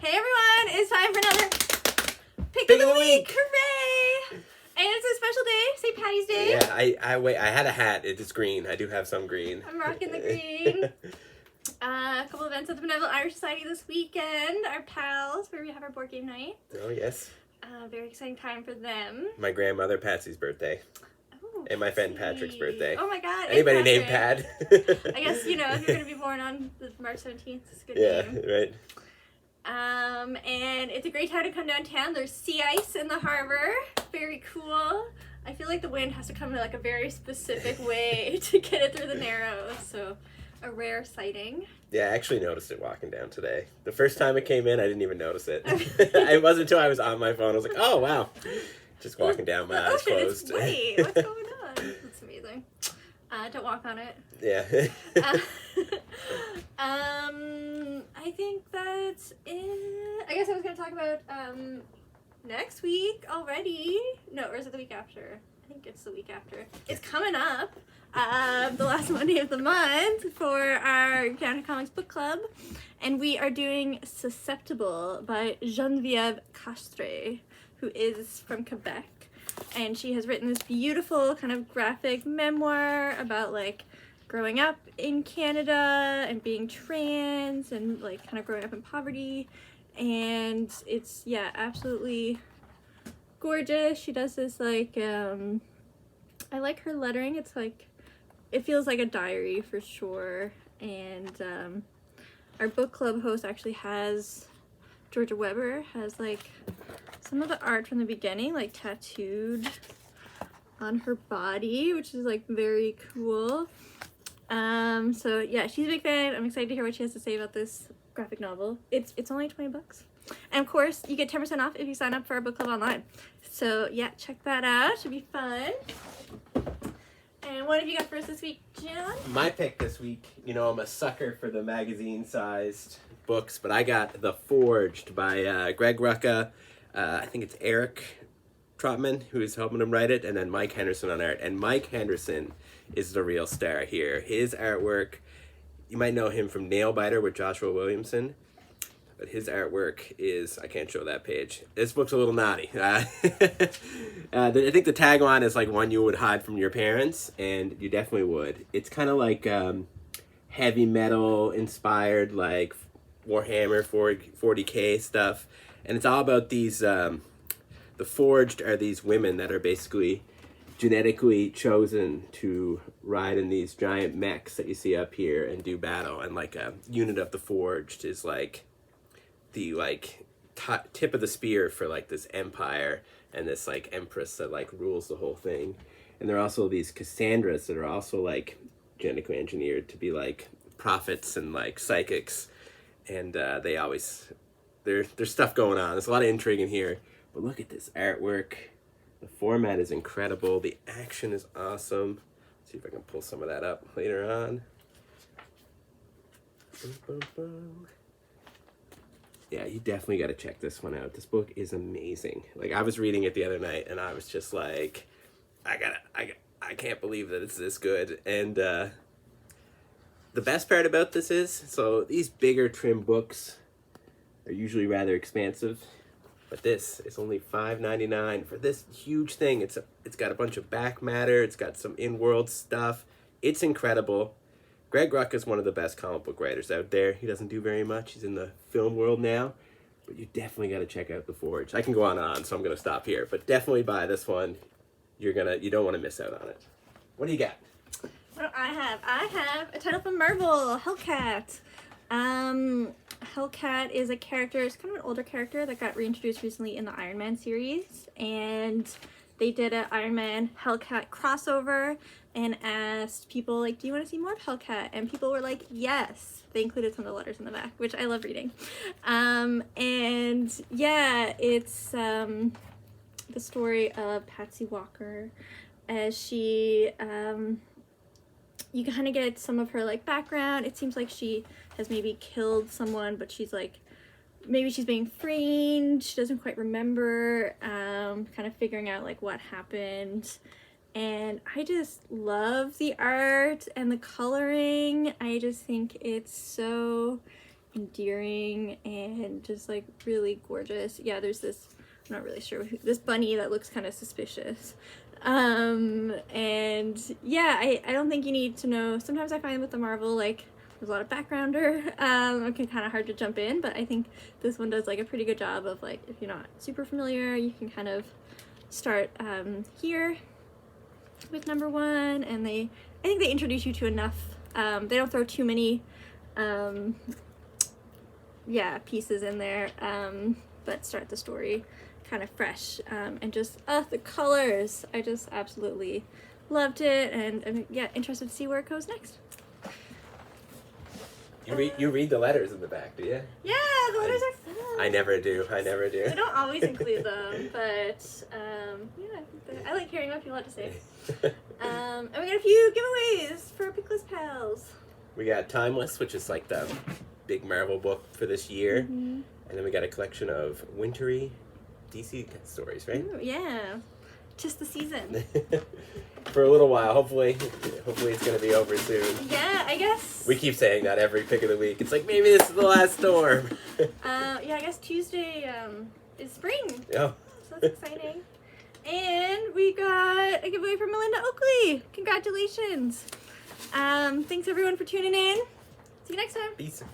Hey everyone, it's time for another Pick of the Week! Hooray! And it's a special day, St. Patty's Day. Yeah, wait, I had a hat. It is green. I do have some green. I'm rocking the green. A couple events at the Benevolent Irish Society this weekend. Our pals, where we have our board game night. Oh, yes. Very exciting time for them. My grandmother, Patsy's birthday. Oh, and my friend Patrick's birthday. Oh my god. Anybody named Pat? I guess, if you're going to be born on March 17th, it's a good name. Yeah, right. And it's a great time to come downtown. There's sea ice in the harbor. Very cool. I feel like the wind has to come in like a very specific way to get it through the Narrows. So a rare sighting. Yeah, I actually noticed it walking down today. The first time it came in, I didn't even notice it. It wasn't until I was on my phone. I was like, oh, wow. Just walking down, my eyes closed. Wait, what's going on? That's amazing. Don't walk on it. Yeah. I think that's it. I guess I was going to talk about next week already. No, or is it the week after? I think it's the week after. It's coming up. The last Monday of the month for our Counter Comics Book Club. And we are doing Susceptible by Geneviève Castre, who is from Quebec. And she has written this beautiful kind of graphic memoir about like growing up in Canada and being trans and like kind of growing up in poverty. And it's, yeah, absolutely gorgeous. She does this like, I like her lettering. It's like, it feels like a diary for sure. And our book club host actually has, Georgia Weber has like some of the art from the beginning like tattooed on her body, which is like very cool. So yeah, she's a big fan. I'm excited to hear what she has to say about this graphic novel. It's only $20. And of course, you get 10% off if you sign up for our book club online. So yeah, check that out. Should be fun. And what have you got for us this week, John? My pick this week, I'm a sucker for the magazine-sized books, but I got The Forged by Greg Rucka. I think it's Eric Trotman who is helping him write it, and then Mike Henderson on art. And Mike Henderson is the real star here. His artwork, you might know him from Nailbiter with Joshua Williamson, but his artwork is, I can't show that page. This book's a little naughty. I think the tagline is like one you would hide from your parents, and you definitely would. It's kind of like heavy metal inspired, like Warhammer 40K stuff. And it's all about these, the Forged are these women that are basically genetically chosen to ride in these giant mechs that you see up here and do battle. And like a unit of the Forged is like the tip of the spear for like this empire and this like empress that like rules the whole thing. And there are also these Cassandras that are also like genetically engineered to be like prophets and like psychics. And they always, there's stuff going on. There's a lot of intrigue in here. But look at this artwork. The format is incredible. The action is awesome. Let's see if I can pull some of that up later on. Boom, boom, boom. Yeah, you definitely got to check this one out. This book is amazing. Like, I was reading it the other night, and I was just like, I can't believe that it's this good. And the best part about this is, so these bigger trim books are usually rather expensive, but this is only $5.99 for this huge thing. It's got a bunch of back matter. It's got some in-world stuff. It's incredible. Greg Rucka is one of the best comic book writers out there. He doesn't do very much. He's in the film world now, but you definitely got to check out The Forge. I can go on and on, so I'm going to stop here, but definitely buy this one. You don't want to miss out on it. What do you got? What do I have? I have a title from Marvel, Hellcat. Hellcat is a character, it's kind of an older character that got reintroduced recently in the Iron Man series, and they did an Iron Man Hellcat crossover and asked people like, do you want to see more of Hellcat? And people were like, yes. They included some of the letters in the back, which I love reading. And yeah, it's the story of Patsy Walker as she you kind of get some of her like background. It seems like she has maybe killed someone, but she's like, maybe she's being framed. She doesn't quite remember, kind of figuring out like what happened. And I just love the art and the coloring. I just think it's so endearing and just like really gorgeous. Yeah, there's this, I'm not really sure, this bunny that looks kind of suspicious. And yeah, I don't think you need to know. Sometimes I find with the Marvel, like, there's a lot of backgrounder. It can kind of hard to jump in, but I think this one does like a pretty good job of like, if you're not super familiar, you can kind of start here with number 1, and I think they introduce you to enough. They don't throw too many pieces in there, but start the story kind of fresh, and just the colors, I just absolutely loved it, and I'm interested to see where it goes next. You read the letters in the back, do you? Yeah, the letters are fun. I never do. I don't always include them, but I like hearing what people have to say. And we got a few giveaways for Pickless Pals. We got Timeless, which is like the big Marvel book for this year, and then we got a collection of wintry DC stories, right? Ooh, yeah, just the season. For a little while, hopefully it's gonna be over soon. Yeah, I guess. We keep saying that every pick of the week. It's like, maybe this is the last storm. I guess Tuesday is spring. Oh. So that's exciting. And we got a giveaway from Melinda Oakley. Congratulations. Thanks everyone for tuning in. See you next time. Peace.